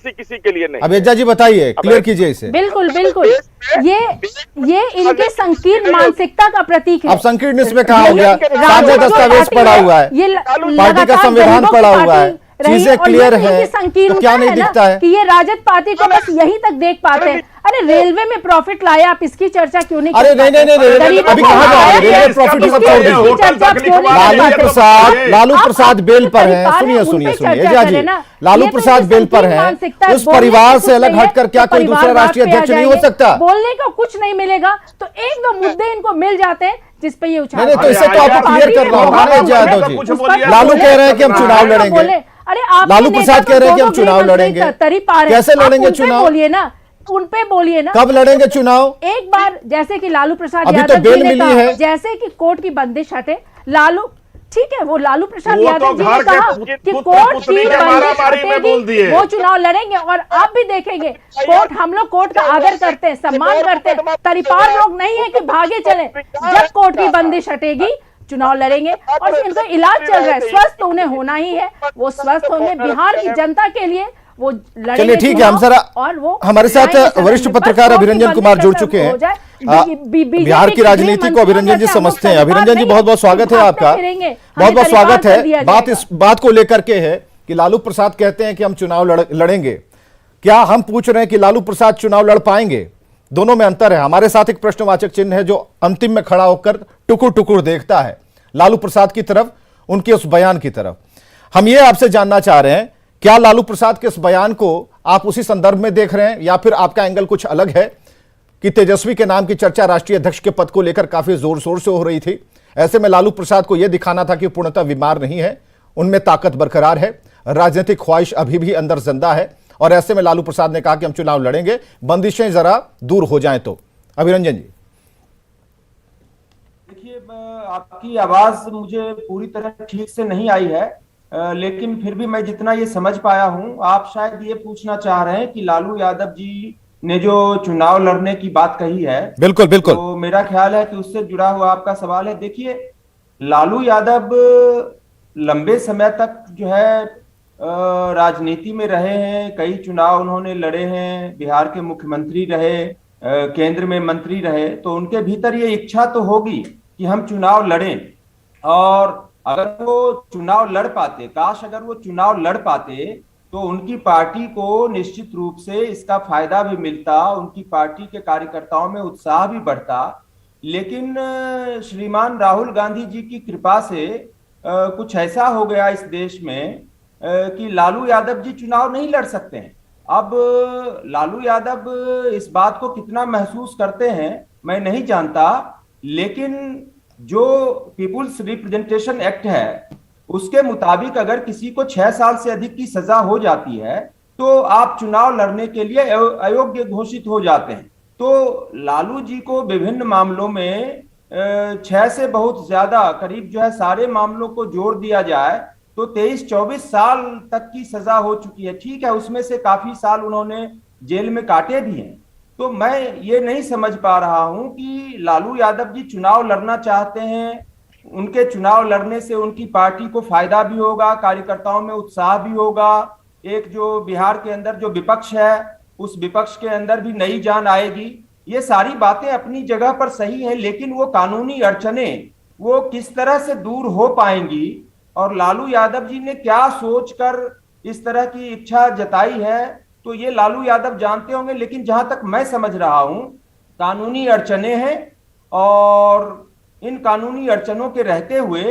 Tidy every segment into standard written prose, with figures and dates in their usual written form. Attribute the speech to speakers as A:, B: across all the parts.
A: किसी किसी के लिए नहीं।
B: अबेजा जी बताइए, क्लियर कीजिए इसे।
C: बिल्कुल बिल्कुल, ये इनके संकीर्ण मानसिकता का प्रतीक है।
B: अब संकीर्ण इसमें कहा हो गया, साझा दस्तावेज पड़ा हुआ है,
C: ये
B: पार्टी का संविधान पड़ा हुआ है, चीजें क्लियर है, तो क्या नहीं दिखता है
C: कि ये राजद पार्टी को बस यहीं तक देख पाते हैं। अरे रेलवे में प्रॉफिट लाया, आप इसकी चर्चा क्यों नहीं?
B: अरे नहीं, अभी कहाँ जाओगे? रेलवे प्रॉफिट सब छोड़ दीजिए। लालू प्रसाद बेल पर है। सुनिए एजा जी, लालू प्रसाद बेल पर है, उस परिवार से अलग हटकर क्या कोई दूसरा राष्ट्रीय अध्यक्ष नहीं हो सकता?
C: बोलने को कुछ नहीं मिलेगा, तो एक दो मुद्दे इनको मिल जाते हैं जिस पे ये उछाल।
B: नहीं तो इसे तो आपको क्लियर करना होगा यादव जी। लालू कह रहे हैं कि हम चुनाव लड़ेंगे,
C: अरे आप
B: लालू प्रसाद कह रहे हैं कि हम चुनाव लड़ेंगे, कैसे लड़ेंगे चुनाव?
C: बोलिए ना, उन पे बोलिए ना,
B: कब लड़ेंगे चुनाव?
C: एक बार जैसे कि लालू प्रसाद
B: अभी
C: यादव
B: तो बेल
C: जी ने
B: मिली
C: कहा,
B: है।
C: जैसे कि कोर्ट की बंदिश हटे, लालू ठीक है, वो लालू प्रसाद यादव जी ने कहा कि कोर्ट की बंदिश हटेगी, वो चुनाव लड़ेंगे। और आप भी देखेंगे, कोर्ट, हम लोग कोर्ट का आदर करते हैं, सम्मान करते हैं, तरीपार लोग नहीं है कि भागे चले। जब कोर्ट की बंदिश हटेगी चुनाव लड़ेंगे। और इनको इलाज चल रहा है, स्वस्थ उन्हें होना ही है, वो स्वस्थ होंगे बिहार की जनता के लिए, वो लड़ेंगे।
B: चलिए ठीक है, हम जरा
C: और वो
B: हमारे साथ वरिष्ठ पत्रकार अभिरंजन कुमार जुड़ चुके हैं। बिहार की राजनीति को अभिरंजन जी समझते हैं। अभिरंजन जी बहुत बहुत स्वागत है आपका, बहुत बहुत स्वागत है। बात इस बात को लेकर के है कि लालू प्रसाद कहते हैं कि हम चुनाव लड़ेंगे, क्या हम पूछ रहे हैं कि लालू प्रसाद चुनाव लड़ पाएंगे? दोनों में अंतर है। हमारे साथ एक प्रश्नवाचक चिन्ह है जो अंतिम में खड़ा होकर टुकुर टुकुर देखता है लालू प्रसाद की तरफ, उनके उस बयान की तरफ। हम ये आपसे जानना चाह रहे हैं, क्या लालू प्रसाद के इस बयान को आप उसी संदर्भ में देख रहे हैं या फिर आपका एंगल कुछ अलग है कि तेजस्वी के नाम की चर्चा राष्ट्रीय अध्यक्ष के पद को लेकर काफी जोर शोर से हो रही थी? ऐसे में लालू प्रसाद को यह दिखाना था कि पूर्णतः बीमार नहीं है, उनमें ताकत बरकरार है, राजनीतिक ख्वाहिश अभी भी अंदर जिंदा है, और ऐसे में लालू प्रसाद ने कहा कि हम चुनाव लड़ेंगे, बंदिशें जरा दूर हो जाएं तो। अभिरंजन जी
D: देखिए, आपकी आवाज मुझे पूरी तरह ठीक से नहीं आई है, लेकिन फिर भी मैं जितना ये समझ पाया हूं, आप शायद ये पूछना चाह रहे हैं कि लालू यादव जी ने जो चुनाव लड़ने की बात कही है।
B: बिल्कुल बिल्कुल,
D: तो मेरा ख्याल है कि उससे जुड़ा हुआ आपका सवाल है। देखिए, लालू यादव लंबे समय तक जो है राजनीति में रहे हैं, कई चुनाव उन्होंने लड़े हैं, बिहार के मुख्यमंत्री रहे, केंद्र में मंत्री रहे, तो उनके भीतर ये इच्छा तो होगी कि हम चुनाव लड़ें। और अगर वो चुनाव लड़ पाते, काश अगर वो चुनाव लड़ पाते, तो उनकी पार्टी को निश्चित रूप से इसका फायदा भी मिलता, उनकी पार्टी के कार्यकर्ताओं में उत्साह भी बढ़ता। लेकिन श्रीमान राहुल गांधी जी की कृपा से कुछ ऐसा हो गया इस देश में कि लालू यादव जी चुनाव नहीं लड़ सकते हैं। अब लालू यादव इस बात को कितना महसूस करते हैं मैं नहीं जानता, लेकिन जो पीपुल्स रिप्रेजेंटेशन एक्ट है उसके मुताबिक अगर किसी को 6 साल से अधिक की सजा हो जाती है तो आप चुनाव लड़ने के लिए अयोग्य घोषित हो जाते हैं। तो लालू जी को विभिन्न मामलों में 6 से बहुत ज्यादा, करीब जो है सारे मामलों को जोड़ दिया जाए तो 23-24 साल तक की सजा हो चुकी है। ठीक है, उसमें से काफी साल उन्होंने जेल में काटे भी हैं। तो मैं ये नहीं समझ पा रहा हूं कि लालू यादव जी चुनाव लड़ना चाहते हैं, उनके चुनाव लड़ने से उनकी पार्टी को फायदा भी होगा, कार्यकर्ताओं में उत्साह भी होगा, एक जो बिहार के अंदर जो विपक्ष है उस विपक्ष के अंदर भी नई जान आएगी। ये सारी बातें अपनी जगह पर सही हैं, लेकिन वो कानूनी अड़चनें वो किस तरह से दूर हो पाएंगी और लालू यादव जी ने क्या सोचकर इस तरह की इच्छा जताई है, तो ये लालू यादव जानते होंगे। लेकिन जहां तक मैं समझ रहा हूं, कानूनी अड़चनें हैं और इन कानूनी अड़चनों के रहते हुए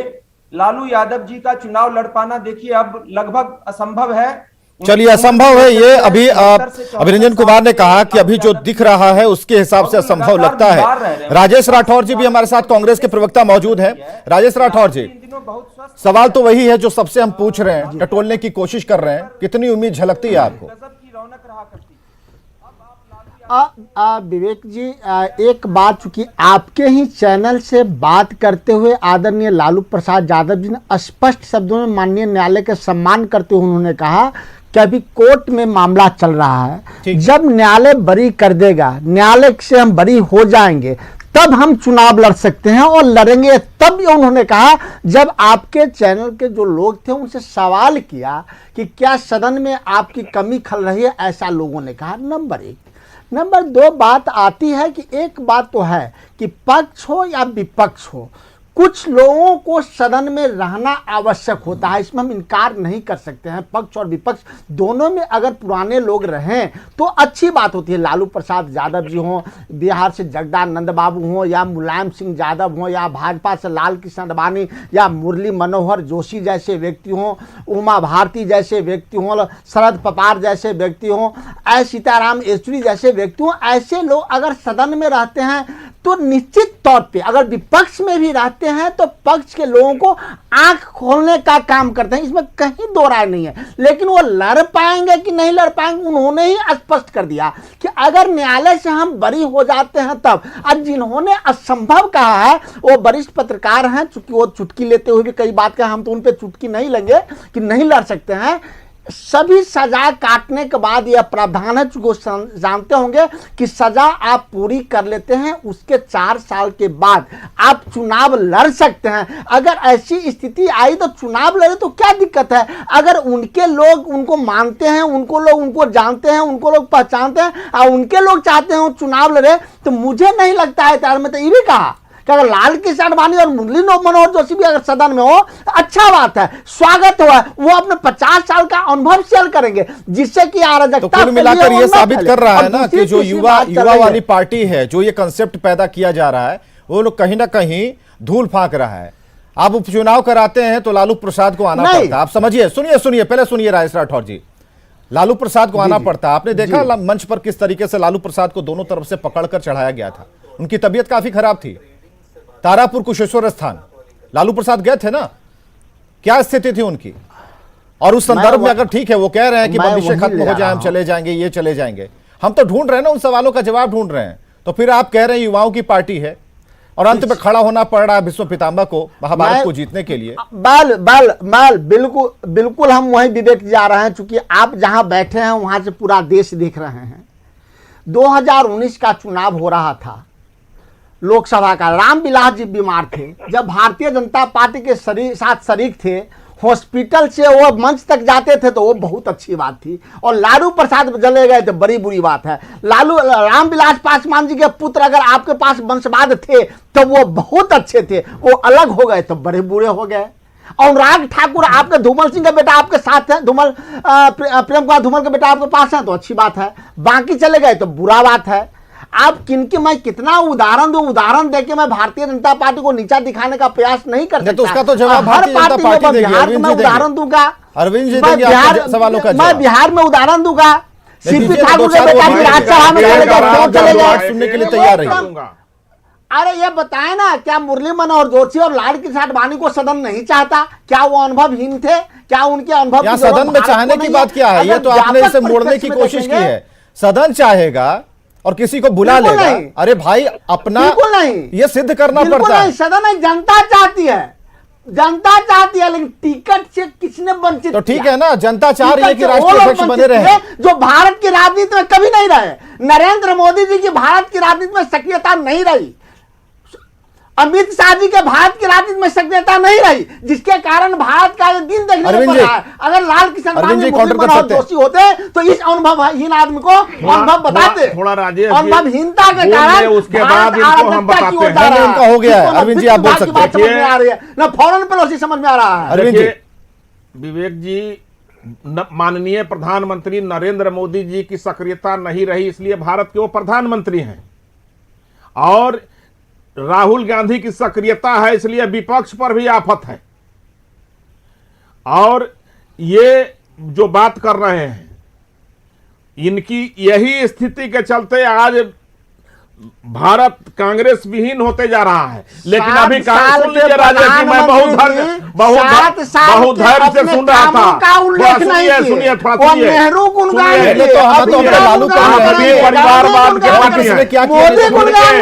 D: लालू यादव जी का चुनाव लड़ पाना देखिए अब लगभग असंभव है।
B: चलिए असंभव है ये। अभी अभिरंजन कुमार ने कहा कि अभी जो दिख रहा है उसके हिसाब से असंभव लगता है। राजेश राठौर जी भी हमारे साथ, कांग्रेस के प्रवक्ता मौजूद हैं। राजेश राठौर जी, सवाल तो वही है जो सबसे हम पूछ रहे हैं, टटोलने की कोशिश कर रहे हैं, कितनी उम्मीद झलकती है आपको?
E: विवेक जी, एक बात चूंकि आपके ही चैनल से बात करते हुए आदरणीय लालू प्रसाद यादव जी ने स्पष्ट शब्दों में माननीय न्यायालय के सम्मान करते हुए उन्होंने कहा कि अभी कोर्ट में मामला चल रहा है, जब न्यायालय बरी कर देगा, न्यायालय से हम बरी हो जाएंगे, तब हम चुनाव लड़ सकते हैं और लड़ेंगे तब। उन्होंने कहा जब आपके चैनल के जो लोग थे उनसे सवाल किया कि क्या सदन में आपकी कमी खल रही है, ऐसा लोगों ने कहा। नंबर 1। नंबर 2 बात आती है कि एक बात तो है कि पक्ष हो या विपक्ष हो, कुछ लोगों को सदन में रहना आवश्यक होता है, इसमें हम इनकार नहीं कर सकते हैं। पक्ष और विपक्ष दोनों में अगर पुराने लोग रहें तो अच्छी बात होती है। लालू प्रसाद यादव जी हों, बिहार से जगदानंद बाबू हों, या मुलायम सिंह यादव हों, या भाजपा से लाल कृष्ण आडवाणी या मुरली मनोहर जोशी जैसे व्यक्ति हों, उमा भारती जैसे व्यक्ति हों, शरद पवार जैसे व्यक्ति हों, सीताराम येचुरी जैसे व्यक्ति हों, ऐसे लोग अगर सदन में रहते हैं तो निश्चित तौर पे अगर विपक्ष में भी रहते हैं तो पक्ष के लोगों को आंख खोलने का काम करते हैं, इसमें कहीं दो राय नहीं है। लेकिन वो लड़ पाएंगे कि नहीं लड़ पाएंगे, उन्होंने ही स्पष्ट कर दिया कि अगर न्यायालय से हम बरी हो जाते हैं तब। अब जिन्होंने असंभव कहा है वो वरिष्ठ पत्रकार हैं, चूंकि वो चुटकी लेते हुए भी कई बात कहा, हम तो उन पर चुटकी नहीं लेंगे कि नहीं लड़ सकते हैं। सभी सजा काटने के बाद यह प्रावधान है, चूंकि जानते होंगे कि सजा आप पूरी कर लेते हैं उसके 4 साल के बाद आप चुनाव लड़ सकते हैं। अगर ऐसी स्थिति आई तो चुनाव लड़े तो क्या दिक्कत है। अगर उनके लोग उनको मानते हैं, उनको लोग उनको जानते हैं, उनको लोग पहचानते हैं और उनके लोग चाहते हैं चुनाव लड़े, तो मुझे नहीं लगता है। त्यार में तो ये भी कहा कि अगर लाल कृष्ण आडवाणी और मुरली मनोहर जोशी भी अगर सदन में हो तो अच्छा बात है, स्वागत हुआ। वो अपने 50 साल का अनुभव शेयर करेंगे जिससे कि अराजकता
B: तो कुल मिलाकर ये साबित कर रहा है ना कि जो युवा वाली पार्टी है, जो ये कंसेप्ट पैदा किया जा रहा है, वो लोग कहीं ना कहीं धूल फांक रहा है। आप उपचुनाव कराते हैं तो लालू प्रसाद को आना पड़ता है। आप समझिए, सुनिए पहले सुनिए राजेश राठौर जी, लालू प्रसाद को आना पड़ता है। आपने देखा मंच पर किस तरीके से लालू प्रसाद को दोनों तरफ से पकड़कर चढ़ाया गया था। उनकी तबीयत काफी खराब थी। तारापुर कुशेश्वर स्थान लालू प्रसाद गए थे ना, क्या स्थिति थी उनकी? और उस संदर्भ में अगर ठीक है वो कह रहे हैं कि बंदिशें खत्म हो जाए, हम चले जाएंगे, ये चले जाएंगे, हम तो ढूंढ रहे हैं ना, उन सवालों का जवाब ढूंढ रहे हैं। तो फिर आप कह रहे हैं युवाओं की पार्टी है और अंत में खड़ा होना पड़ रहा है विश्व पितामह को, महाभारत को जीतने के लिए।
E: बिल्कुल हम वहीं विवेक जा रहे हैं, चूंकि आप जहां बैठे हैं वहां से पूरा देश देख रहे हैं। 2019 का चुनाव हो रहा था लोकसभा का, रामविलास जी बीमार थे, जब भारतीय जनता पार्टी के साथ शरीक थे, हॉस्पिटल से वो मंच तक जाते थे तो वो बहुत अच्छी बात थी। और लालू प्रसाद चले गए तो बड़ी बुरी बात है। रामविलास पासवान जी के पुत्र अगर आपके पास वंशवाद थे तो वो बहुत अच्छे थे, वो अलग हो गए तो बड़े बुरे हो गए। अनुराग ठाकुर आपके धूमल सिंह का बेटा आपके साथ है, प्रेम कुमार धूमल का बेटा आपके पास है तो अच्छी बात है, बाकी चले गए तो बुरा बात है। आप किनके, मैं कितना उदाहरण दूं, उदाहरण देके मैं भारतीय जनता पार्टी को नीचा दिखाने का प्रयास नहीं कर सकता।
B: तो उसका तो जवाब
E: हर पार्टी में बिहार में उदाहरण दूंगा,
B: अरविंद जी देंगे सवालों का
E: मैं बिहार में उदाहरण दूंगा। सीपी ठाकुर के बेटा राज्यसभा में चले गए,
B: सुनने के लिए तैयार रहिए।
E: अरे ये बताए ना, क्या मुरली मनोहर जोशी और लाल कृष्ण आडवाणी को सदन नहीं चाहता? क्या वो अनुभवहीन थे? क्या उनके अनुभव
B: सदन में चाहने की बात क्या है? ये तो आपने इसे मोड़ने की कोशिश की है। सदन चाहेगा और किसी को बुला लेगा, अरे भाई अपना ये सिद्ध करना पड़ता है।
E: सदन जनता चाहती है, जनता चाहती है, लेकिन टिकट से किसने वंचित?
B: तो ठीक है ना, जनता चाह रही है कि राष्ट्रीय अध्यक्ष बने रहे,
E: जो भारत की राजनीति में कभी नहीं रहे। नरेंद्र मोदी जी की भारत की राजनीति में सक्रियता नहीं रही, अमित शाह जी के भारत की राजनीति में सक्रियता नहीं रही, जिसके कारण भारत का दिन देखने को मिल रहा है। अगर लाल कृष्ण आडवाणी जोशी होते तो इस अनुभवहीन आदमी को अनुभव बताते।
A: थोड़ा राजेश
E: अनुभवहीनता के कारण
A: उसके बाद इनको हम बताते हैं।
B: उनका हो गया है, अरविंद जी आप बोल सकते हैं।
E: आ रही है ना, फौरन पेलोसी समझ में आ रहा है।
B: अरविंद जी,
A: विवेक जी, माननीय प्रधानमंत्री नरेंद्र मोदी जी की सक्रियता नहीं रही, इसलिए भारत के वो प्रधानमंत्री हैं। और राहुल गांधी की सक्रियता है, इसलिए विपक्ष पर भी आफत है। और ये जो बात कर रहे हैं, इनकी यही स्थिति के चलते आज भारत कांग्रेस विहीन होते जा रहा है। लेकिन अभी कांग्रेस लीजिए राजेश जी, मैं बहुत धैर्य से सुन रहा था। सुनिए थोड़ा
E: नेहरू
B: परिवारवाद के
E: गुणगान